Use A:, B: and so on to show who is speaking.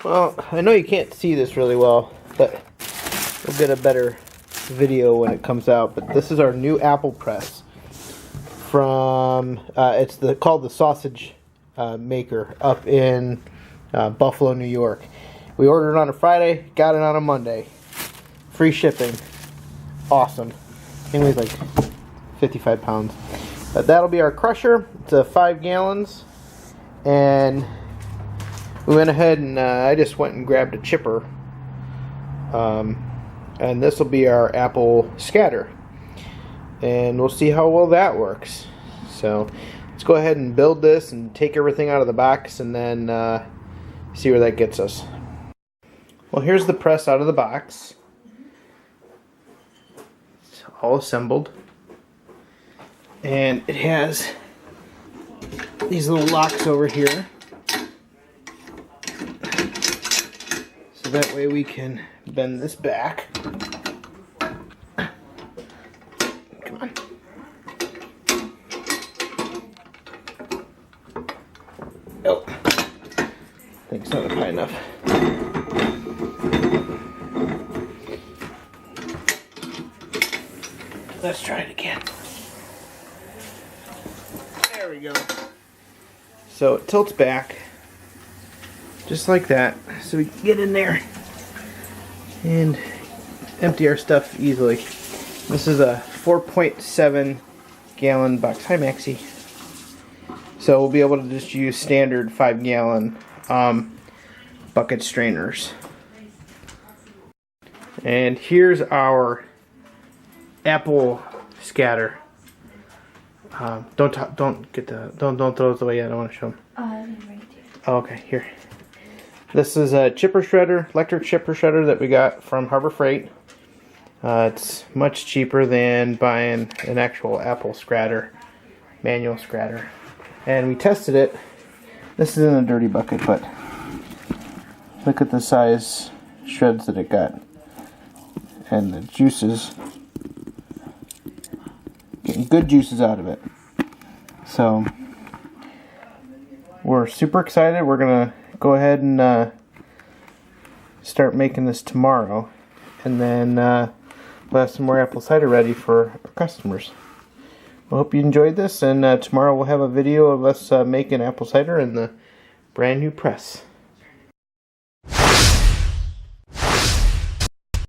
A: Well, I know you can't see this really well, but we'll get a better video when it comes out. But this is our new apple press from it's called the Sausage Maker up in Buffalo, New York. We ordered it on a Friday, got it on a Monday. Free shipping. Awesome. Thing weighs like 55 pounds. But that'll be our crusher. It's 5 gallons, and we went ahead and I just went and grabbed a chipper, and this will be our apple scatter, and we'll see how well that works. So let's go ahead and build this and take everything out of the box, and then see where that gets us. Well, here's the press out of the box. It's all assembled, and it has these little locks over here. That way we can bend this back. Come on. Oh, I think it's not high enough. Let's try it again. There we go. So it tilts back. Just like that, so we can get in there and empty our stuff easily. This is a 4.7 gallon box. Hi, Maxie. So we'll be able to just use standard 5 gallon bucket strainers. And here's our apple scatter. Don't throw those away yet. I want to show them.
B: Right here.
A: Oh, okay, here. This is a chipper shredder, electric chipper shredder that we got from Harbor Freight. It's much cheaper than buying an actual apple scratter, manual scratter. And we tested it. This is in a dirty bucket, but look at the size shreds that it got. And the juices, getting good juices out of it. So we're super excited. We're gonna go ahead and start making this tomorrow, and then we'll have some more apple cider ready for our customers. I hope you enjoyed this, and tomorrow we'll have a video of us making apple cider in the brand new press.